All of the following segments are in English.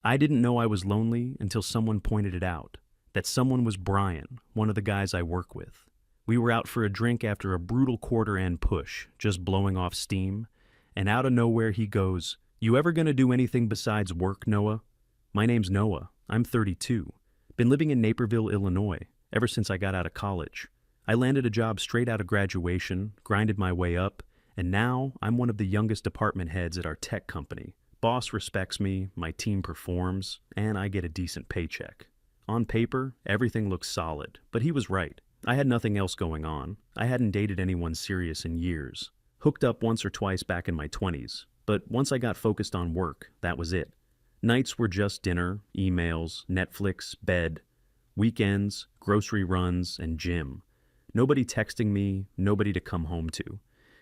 I didn't know I was lonely until someone pointed it out. That someone was Brian, one of the guys I work with. We were out for a drink after a brutal quarter-end push, just blowing off steam, and out of nowhere he goes, "You ever gonna do anything besides work, Noah?" My name's Noah. I'm 32. Been living in Naperville, Illinois, ever since I got out of college. I landed a job straight out of graduation, grinded my way up, and now I'm one of the youngest department heads at our tech company. Boss respects me, my team performs, and I get a decent paycheck. On paper, everything looks solid, but he was right. I had nothing else going on. I hadn't dated anyone serious in years. Hooked up once or twice back in my 20s, but once I got focused on work, that was it. Nights were just dinner, emails, Netflix, bed. Weekends, grocery runs, and gym. Nobody texting me, nobody to come home to.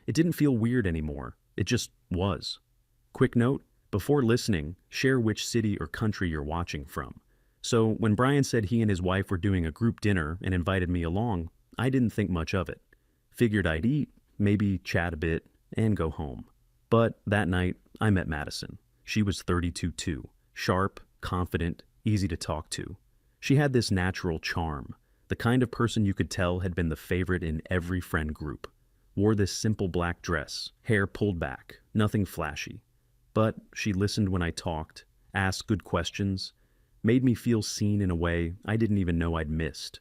It didn't feel weird anymore. It just was. Quick note, before listening, share which city or country you're watching from. So when Brian said he and his wife were doing a group dinner and invited me along, I didn't think much of it. Figured I'd eat, maybe chat a bit, and go home. But that night, I met Madison. She was 32 too, sharp, confident, easy to talk to. She had this natural charm, the kind of person you could tell had been the favorite in every friend group. Wore this simple black dress, hair pulled back, nothing flashy. But she listened when I talked, asked good questions, made me feel seen in a way I didn't even know I'd missed.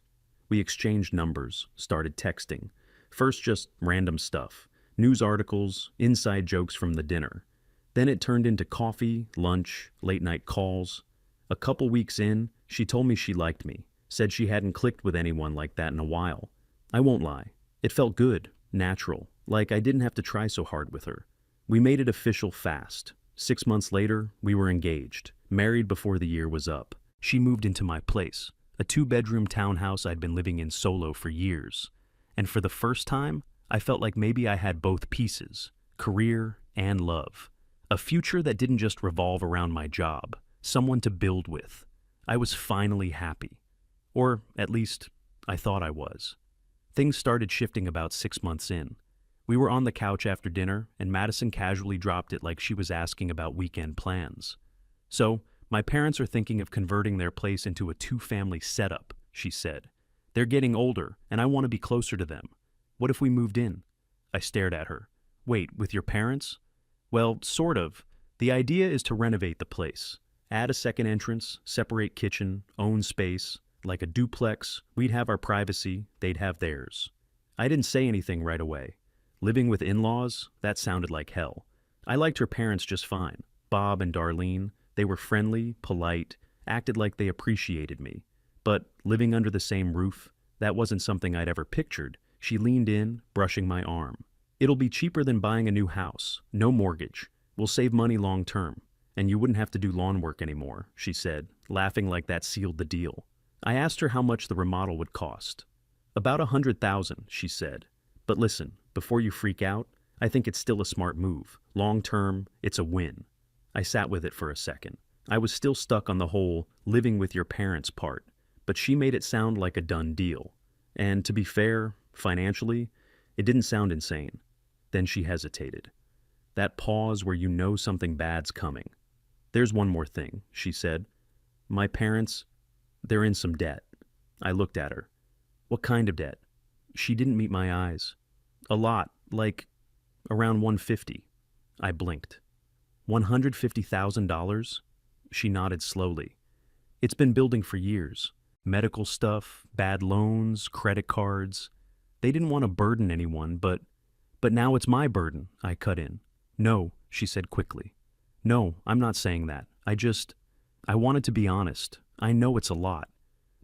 We exchanged numbers, started texting. First just random stuff, news articles, inside jokes from the dinner. Then it turned into coffee, lunch, late night calls. A couple weeks in, she told me she liked me, said she hadn't clicked with anyone like that in a while. I won't lie, it felt good, natural, like I didn't have to try so hard with her. We made it official fast. 6 months later, we were engaged, married before the year was up. She moved into my place, a 2-bedroom townhouse I'd been living in solo for years. And for the first time, I felt like maybe I had both pieces, career and love. A future that didn't just revolve around my job, someone to build with. I was finally happy. Or at least, I thought I was. Things started shifting about 6 months in. We were on the couch after dinner, and Madison casually dropped it like she was asking about weekend plans. "So, my parents are thinking of converting their place into a 2-family setup," she said. "They're getting older, and I want to be closer to them. What if we moved in?" I stared at her. "Wait, with your parents?" "Well, sort of. The idea is to renovate the place. Add a second entrance, separate kitchen, own space. Like a duplex, we'd have our privacy, they'd have theirs." I didn't say anything right away. Living with in-laws, that sounded like hell. I liked her parents just fine. Bob and Darlene, they were friendly, polite, acted like they appreciated me. But living under the same roof, that wasn't something I'd ever pictured. She leaned in, brushing my arm. "It'll be cheaper than buying a new house, no mortgage. We'll save money long term. And you wouldn't have to do lawn work anymore," she said, laughing like that sealed the deal. I asked her how much the remodel would cost. "About $100,000, she said. "But listen, before you freak out, I think it's still a smart move. Long term, it's a win." I sat with it for a second. I was still stuck on the whole living with your parents part, but she made it sound like a done deal. And to be fair, financially, it didn't sound insane. Then she hesitated. That pause where you know something bad's coming. "There's one more thing," she said. "My parents, they're in some debt." I looked at her. "What kind of debt?" She didn't meet my eyes. "A lot, like around 150. I blinked. $150,000? She nodded slowly. "It's been building for years. Medical stuff, bad loans, credit cards. They didn't want to burden anyone, but now it's my burden," I cut in. "No," she said quickly. "No, I'm not saying that. I wanted to be honest. I know it's a lot.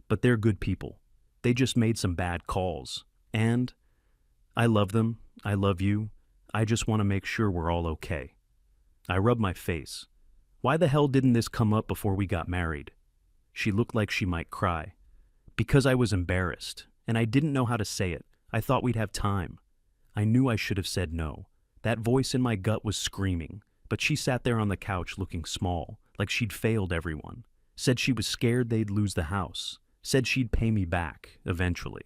But they're good people. They just made some bad calls. And I love them. I love you. I just want to make sure we're all okay." I rubbed my face. Why the hell didn't this come up before we got married? She looked like she might cry. Because I was embarrassed, and I didn't know how to say it. I thought we'd have time. I knew I should have said no. That voice in my gut was screaming, but she sat there on the couch looking small, like she'd failed everyone. Said she was scared they'd lose the house. Said she'd pay me back, eventually.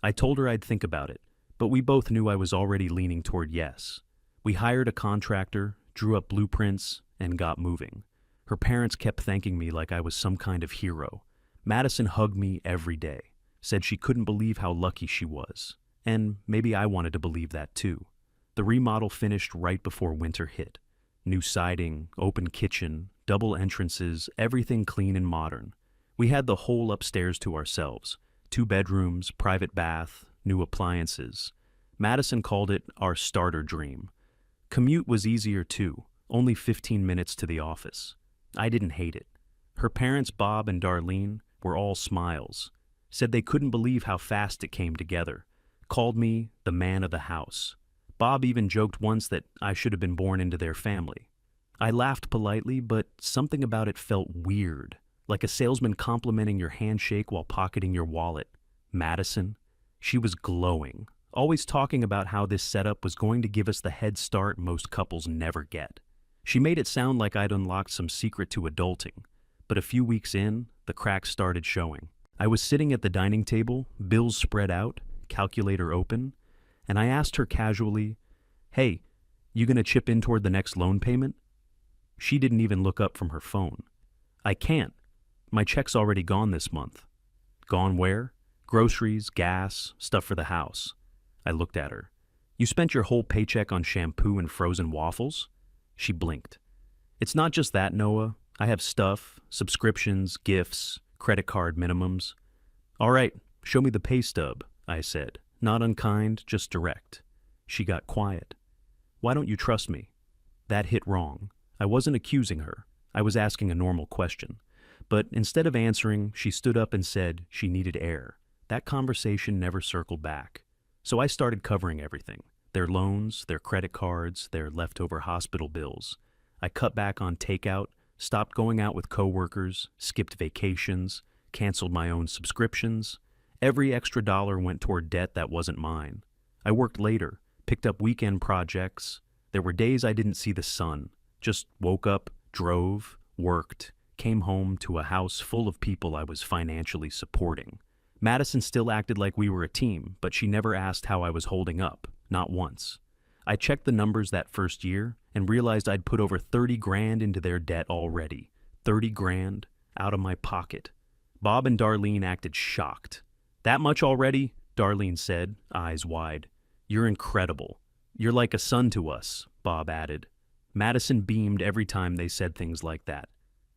I told her I'd think about it, but we both knew I was already leaning toward yes. We hired a contractor, drew up blueprints, and got moving. Her parents kept thanking me like I was some kind of hero. Madison hugged me every day, said she couldn't believe how lucky she was. And maybe I wanted to believe that too. The remodel finished right before winter hit. New siding, open kitchen, double entrances, everything clean and modern. We had the whole upstairs to ourselves. 2 bedrooms, private bath, new appliances. Madison called it our starter dream. Commute was easier too, only 15 minutes to the office. I didn't hate it. Her parents, Bob and Darlene, were all smiles. Said they couldn't believe how fast it came together. Called me the man of the house. Bob even joked once that I should have been born into their family. I laughed politely, but something about it felt weird, like a salesman complimenting your handshake while pocketing your wallet. Madison, she was glowing, always talking about how this setup was going to give us the head start most couples never get. She made it sound like I'd unlocked some secret to adulting, but a few weeks in, the cracks started showing. I was sitting at the dining table, bills spread out, calculator open, and I asked her casually, "Hey, you gonna chip in toward the next loan payment?" She didn't even look up from her phone. "I can't. My check's already gone this month." "Gone where?" "Groceries, gas, stuff for the house." I looked at her. "You spent your whole paycheck on shampoo and frozen waffles?" She blinked. "It's not just that, Noah. I have stuff, subscriptions, gifts, credit card minimums." "All right, show me the pay stub," I said. Not unkind, just direct. She got quiet. "Why don't you trust me?" That hit wrong. I wasn't accusing her. I was asking a normal question. But instead of answering, she stood up and said she needed air. That conversation never circled back. So I started covering everything. Their loans, their credit cards, their leftover hospital bills. I cut back on takeout, stopped going out with coworkers, skipped vacations, canceled my own subscriptions. Every extra dollar went toward debt that wasn't mine. I worked later, picked up weekend projects. There were days I didn't see the sun. Just woke up, drove, worked, came home to a house full of people I was financially supporting. Madison still acted like we were a team, but she never asked how I was holding up, not once. I checked the numbers that first year and realized I'd put over 30 grand into their debt already. 30 grand out of my pocket. Bob and Darlene acted shocked. "That much already?" Darlene said, eyes wide. "You're incredible. You're like a son to us," Bob added. Madison beamed every time they said things like that.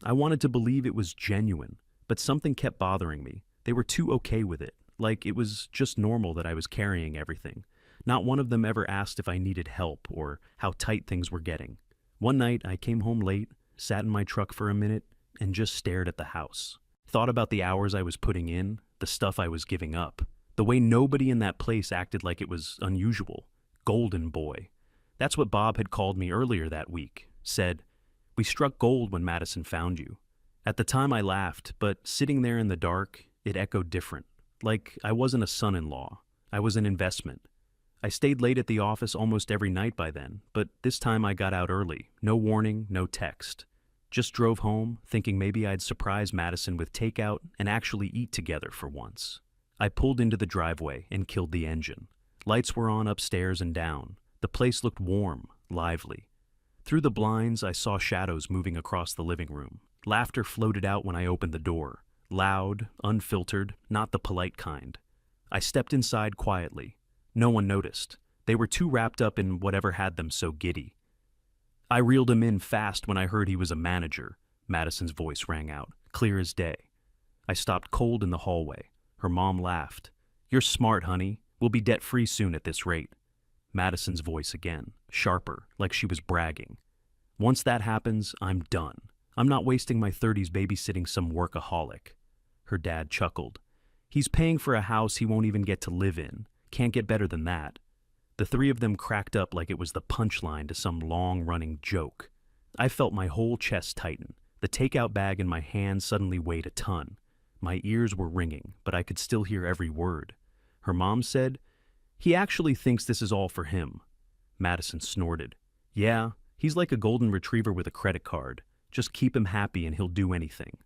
I wanted to believe it was genuine, but something kept bothering me. They were too okay with it, like it was just normal that I was carrying everything. Not one of them ever asked if I needed help or how tight things were getting. One night, I came home late, sat in my truck for a minute, and just stared at the house. Thought about the hours I was putting in, the stuff I was giving up, the way nobody in that place acted like it was unusual. Golden boy. That's what Bob had called me earlier that week. Said, "We struck gold when Madison found you." At the time I laughed, but sitting there in the dark, it echoed different. Like I wasn't a son-in-law. I was an investment. I stayed late at the office almost every night by then, but this time I got out early. No warning, no text. Just drove home, thinking maybe I'd surprise Madison with takeout and actually eat together for once. I pulled into the driveway and killed the engine. Lights were on upstairs and down. The place looked warm, lively. Through the blinds, I saw shadows moving across the living room. Laughter floated out when I opened the door. Loud, unfiltered, not the polite kind. I stepped inside quietly. No one noticed. They were too wrapped up in whatever had them so giddy. I reeled him in fast when I heard he was a manager. Madison's voice rang out, clear as day. I stopped cold in the hallway. Her mom laughed. "You're smart, honey. We'll be debt-free soon at this rate." Madison's voice again, sharper, like she was bragging. "Once that happens, I'm done. I'm not wasting my 30s babysitting some workaholic." Her dad chuckled. "He's paying for a house he won't even get to live in. Can't get better than that." The three of them cracked up like it was the punchline to some long-running joke. I felt my whole chest tighten. The takeout bag in my hand suddenly weighed a ton. My ears were ringing, but I could still hear every word. Her mom said, "He actually thinks this is all for him." Madison snorted. "Yeah, he's like a golden retriever with a credit card. Just keep him happy and he'll do anything."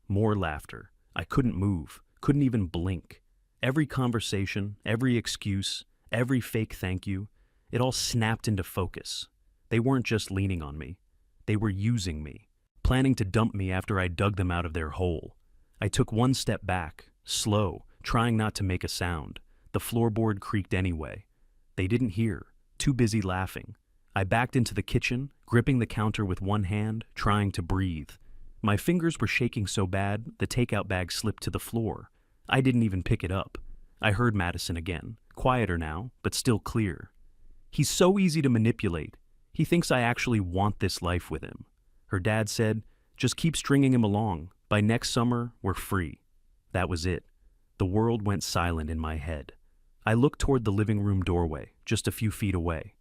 More laughter. I couldn't move, couldn't even blink. Every conversation, every excuse, every fake thank you, it all snapped into focus. They weren't just leaning on me. They were using me, planning to dump me after I dug them out of their hole. I took one step back, slow, trying not to make a sound. The floorboard creaked anyway. They didn't hear, too busy laughing. I backed into the kitchen, gripping the counter with one hand, trying to breathe. My fingers were shaking so bad, the takeout bag slipped to the floor. I didn't even pick it up. I heard Madison again, quieter now, but still clear. "He's so easy to manipulate. He thinks I actually want this life with him." Her dad said, "Just keep stringing him along. By next summer, we're free." That was it. The world went silent in my head. I looked toward the living room doorway, just a few feet away.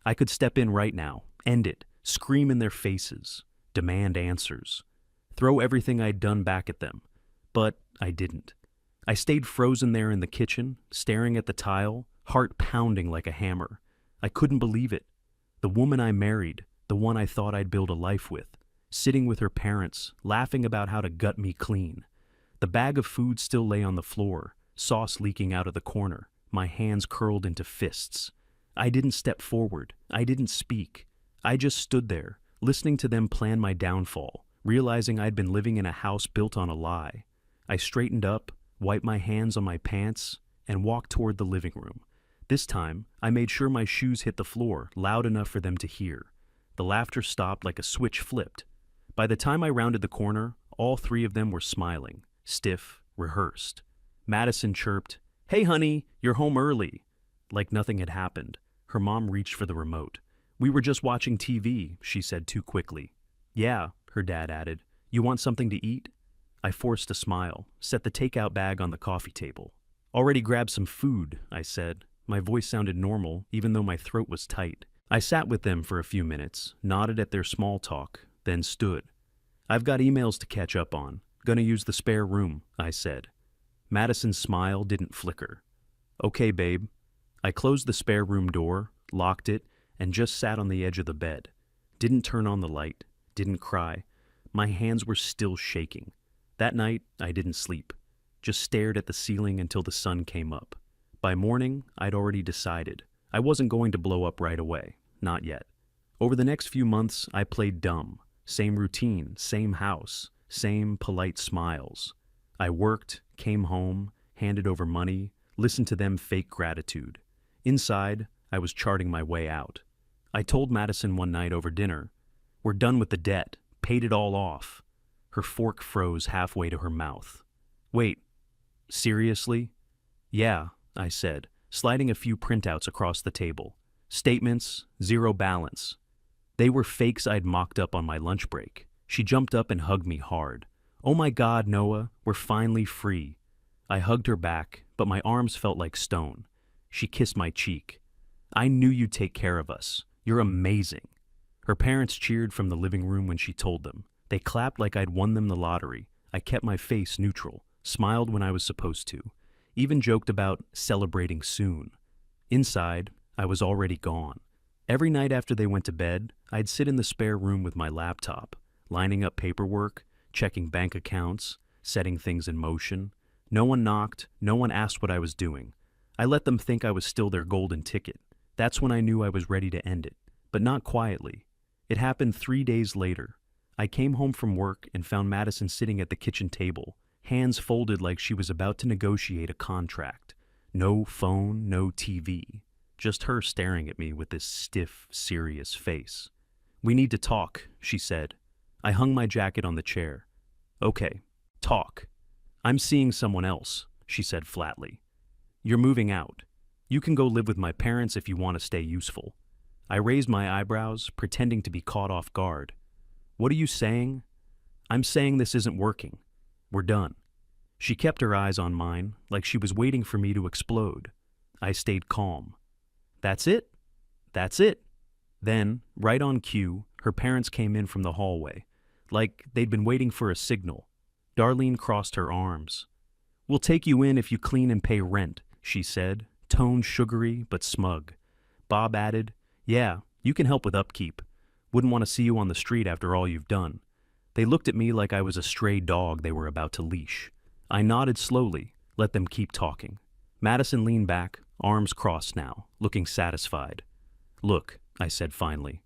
I could step in right now, end it, scream in their faces, demand answers, throw everything I'd done back at them. But I didn't. I stayed frozen there in the kitchen, staring at the tile, heart pounding like a hammer. I couldn't believe it. The woman I married, the one I thought I'd build a life with, sitting with her parents, laughing about how to gut me clean. The bag of food still lay on the floor, sauce leaking out of the corner, my hands curled into fists. I didn't step forward. I didn't speak. I just stood there, listening to them plan my downfall, realizing I'd been living in a house built on a lie. I straightened up, wiped my hands on my pants, and walked toward the living room. This time, I made sure my shoes hit the floor, loud enough for them to hear. The laughter stopped like a switch flipped. By the time I rounded the corner, all three of them were smiling, stiff, rehearsed. Madison chirped, "Hey honey, you're home early." Like nothing had happened. Her mom reached for the remote. "We were just watching TV," she said too quickly. "Yeah," her dad added. "You want something to eat?" I forced a smile, set the takeout bag on the coffee table. "Already grabbed some food," I said. My voice sounded normal, even though my throat was tight. I sat with them for a few minutes, nodded at their small talk, then stood. "I've got emails to catch up on. Gonna use the spare room," I said. Madison's smile didn't flicker. "Okay, babe." I closed the spare room door, locked it, and just sat on the edge of the bed. Didn't turn on the light, didn't cry. My hands were still shaking. That night, I didn't sleep. Just stared at the ceiling until the sun came up. By morning, I'd already decided. I wasn't going to blow up right away. Not yet. Over the next few months, I played dumb. Same routine, same house, same polite smiles. I worked, came home, handed over money, listened to them fake gratitude. Inside, I was charting my way out. I told Madison one night over dinner, "We're done with the debt, paid it all off." Her fork froze halfway to her mouth. "Wait, seriously?" "Yeah," I said, sliding a few printouts across the table. Statements, zero balance. They were fakes I'd mocked up on my lunch break. She jumped up and hugged me hard. "Oh my God, Noah, we're finally free." I hugged her back, but my arms felt like stone. She kissed my cheek. "I knew you'd take care of us. You're amazing." Her parents cheered from the living room when she told them. They clapped like I'd won them the lottery. I kept my face neutral, smiled when I was supposed to, even joked about celebrating soon. Inside, I was already gone. Every night after they went to bed, I'd sit in the spare room with my laptop, lining up paperwork, checking bank accounts, setting things in motion. No one knocked, no one asked what I was doing. I let them think I was still their golden ticket. That's when I knew I was ready to end it, but not quietly. It happened 3 days later. I came home from work and found Madison sitting at the kitchen table, hands folded like she was about to negotiate a contract. No phone, no TV. Just her staring at me with this stiff, serious face. "We need to talk," she said. I hung my jacket on the chair. "Okay, talk." "I'm seeing someone else," she said flatly. "You're moving out. You can go live with my parents if you want to stay useful." I raised my eyebrows, pretending to be caught off guard. "What are you saying?" "I'm saying this isn't working. We're done." She kept her eyes on mine, like she was waiting for me to explode. I stayed calm. "That's it? That's it." Then, right on cue, her parents came in from the hallway, like they'd been waiting for a signal. Darlene crossed her arms. "We'll take you in if you clean and pay rent," she said, tone sugary but smug. Bob added, "Yeah, you can help with upkeep. Wouldn't want to see you on the street after all you've done." They looked at me like I was a stray dog they were about to leash. I nodded slowly, let them keep talking. Madison leaned back, arms crossed now, looking satisfied. "Look," I said finally.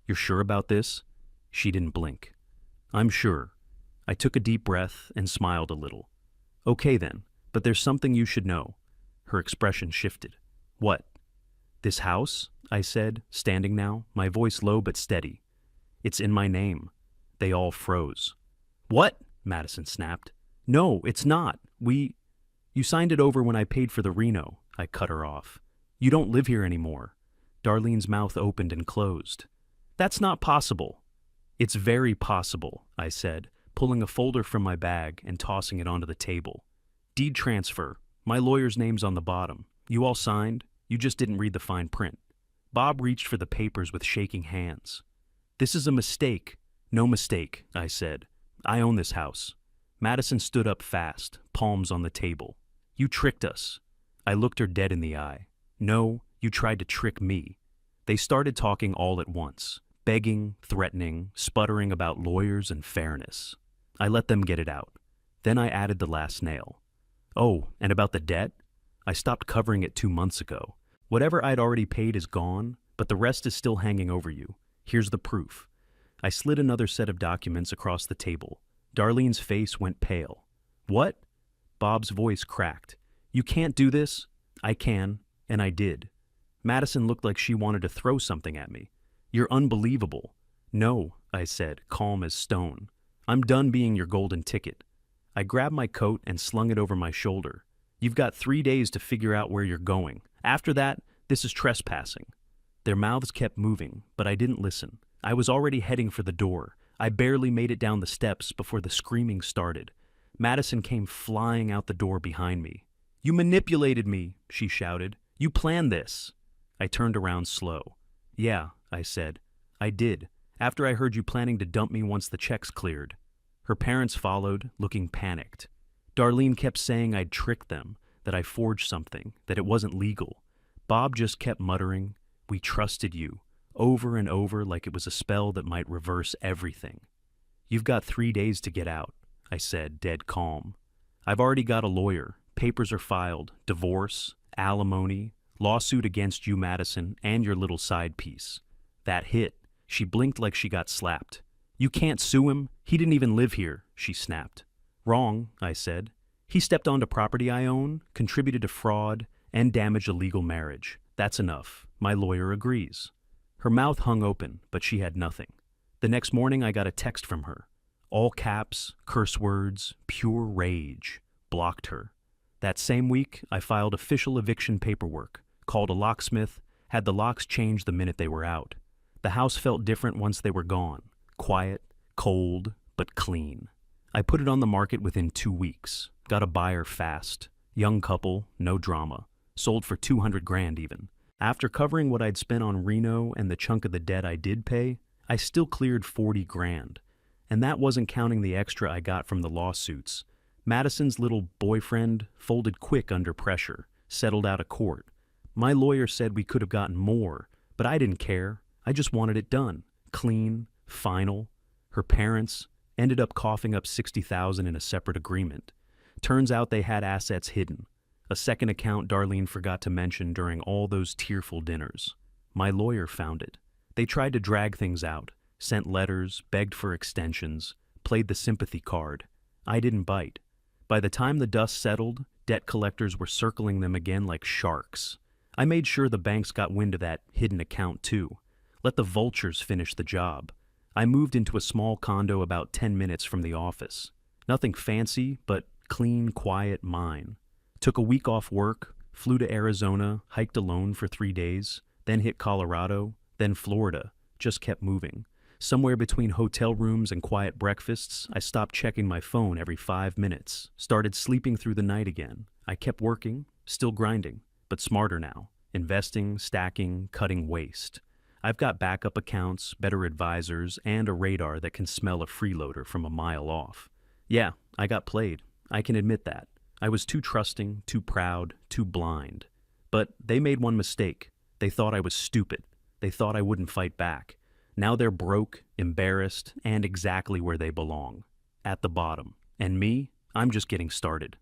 "You're sure about this?" She didn't blink. I'm sure. I took a deep breath and smiled a little. Okay then, but there's something you should know. Her expression shifted. What? This house? I said, standing now, my voice low but steady. It's in my name. They all froze. What? Madison snapped. No, it's not. You signed it over when I paid for the Reno. I cut her off. You don't live here anymore. Darlene's mouth opened and closed. That's not possible. It's very possible, I said, pulling a folder from my bag and tossing it onto the table. Deed transfer. My lawyer's name's on the bottom. You all signed? You just didn't read the fine print. Bob reached for the papers with shaking hands. This is a mistake. No mistake, I said. I own this house. Madison stood up fast, palms on the table. You tricked us. I looked her dead in the eye. No, you tried to trick me. They started talking all at once, begging, threatening, sputtering about lawyers and fairness. I let them get it out. Then I added the last nail. Oh, and about the debt? I stopped covering it 2 months ago. Whatever I'd already paid is gone, but the rest is still hanging over you. Here's the proof. I slid another set of documents across the table. Darlene's face went pale. What? Bob's voice cracked. You can't do this? I can, and I did. Madison looked like she wanted to throw something at me. You're unbelievable. No, I said, calm as stone. I'm done being your golden ticket. I grabbed my coat and slung it over my shoulder. You've got 3 days to figure out where you're going. After that, this is trespassing. Their mouths kept moving, but I didn't listen. I was already heading for the door. I barely made it down the steps before the screaming started. Madison came flying out the door behind me. You manipulated me, she shouted. You planned this. I turned around slow. Yeah, I said. I did, after I heard you planning to dump me once the checks cleared. Her parents followed, looking panicked. Darlene kept saying I'd tricked them, that I forged something, that it wasn't legal. Bob just kept muttering, we trusted you, over and over like it was a spell that might reverse everything. You've got 3 days to get out, I said, dead calm. I've already got a lawyer. Papers are filed. Divorce, alimony, lawsuit against you, Madison, and your little side piece. That hit. She blinked like she got slapped. You can't sue him. He didn't even live here, she snapped. Wrong, I said. He stepped onto property I own, contributed to fraud, and damaged a legal marriage. That's enough. My lawyer agrees. Her mouth hung open, but she had nothing. The next morning I got a text from her. All caps, curse words, pure rage. Blocked her. That same week, I filed official eviction paperwork, called a locksmith, had the locks changed the minute they were out. The house felt different once they were gone. Quiet, cold, but clean. I put it on the market within 2 weeks. Got a buyer fast. Young couple, no drama. Sold for $200,000 even. After covering what I'd spent on Reno and the chunk of the debt I did pay, I still cleared $40,000. And that wasn't counting the extra I got from the lawsuits. Madison's little boyfriend folded quick under pressure, settled out of court. My lawyer said we could have gotten more, but I didn't care. I just wanted it done. Clean, final. Her parents ended up coughing up $60,000 in a separate agreement. Turns out they had assets hidden. A second account Darlene forgot to mention during all those tearful dinners. My lawyer found it. They tried to drag things out, sent letters, begged for extensions, played the sympathy card. I didn't bite. By the time the dust settled, debt collectors were circling them again like sharks. I made sure the banks got wind of that hidden account too. Let the vultures finish the job. I moved into a small condo about 10 minutes from the office. Nothing fancy, but clean, quiet mine. Took a week off work, flew to Arizona, hiked alone for 3 days, then hit Colorado, then Florida. Just kept moving. Somewhere between hotel rooms and quiet breakfasts, I stopped checking my phone every 5 minutes, started sleeping through the night again. I kept working, still grinding, but smarter now. Investing, stacking, cutting waste. I've got backup accounts, better advisors, and a radar that can smell a freeloader from a mile off. Yeah, I got played. I can admit that. I was too trusting, too proud, too blind. But they made one mistake. They thought I was stupid. They thought I wouldn't fight back. Now they're broke, embarrassed, and exactly where they belong. At the bottom. And me, I'm just getting started.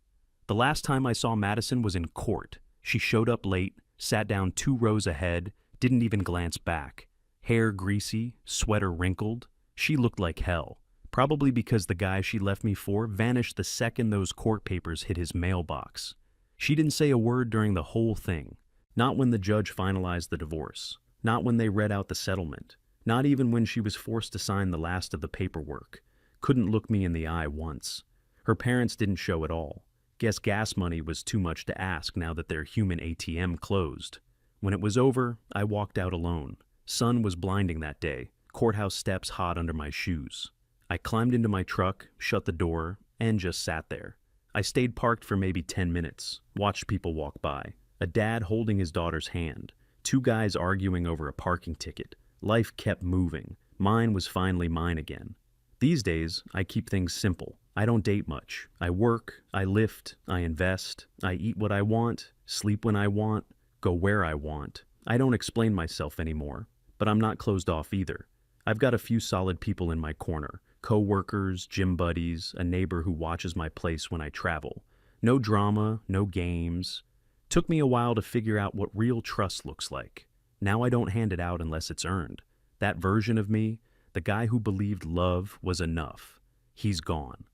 The last time I saw Madison was in court. She showed up late, sat down 2 rows ahead, didn't even glance back. Hair greasy, sweater wrinkled. She looked like hell. Probably because the guy she left me for vanished the second those court papers hit his mailbox. She didn't say a word during the whole thing. Not when the judge finalized the divorce. Not when they read out the settlement. Not even when she was forced to sign the last of the paperwork. Couldn't look me in the eye once. Her parents didn't show at all. Guess gas money was too much to ask now that their human ATM closed. When it was over, I walked out alone. Sun was blinding that day, courthouse steps hot under my shoes. I climbed into my truck, shut the door, and just sat there. I stayed parked for maybe 10 minutes, watched people walk by. A dad holding his daughter's hand. Two guys arguing over a parking ticket. Life kept moving. Mine was finally mine again. These days, I keep things simple. I don't date much. I work, I lift, I invest, I eat what I want, sleep when I want, go where I want. I don't explain myself anymore, but I'm not closed off either. I've got a few solid people in my corner. Co-workers, gym buddies, a neighbor who watches my place when I travel. No drama, no games. Took me a while to figure out what real trust looks like. Now I don't hand it out unless it's earned. That version of me, the guy who believed love was enough, he's gone.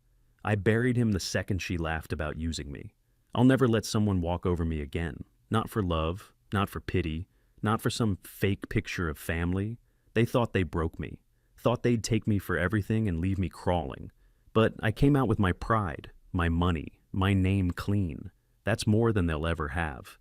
I buried him the second she laughed about using me. I'll never let someone walk over me again. Not for love, not for pity, not for some fake picture of family. They thought they broke me. Thought they'd take me for everything and leave me crawling. But I came out with my pride, my money, my name clean. That's more than they'll ever have.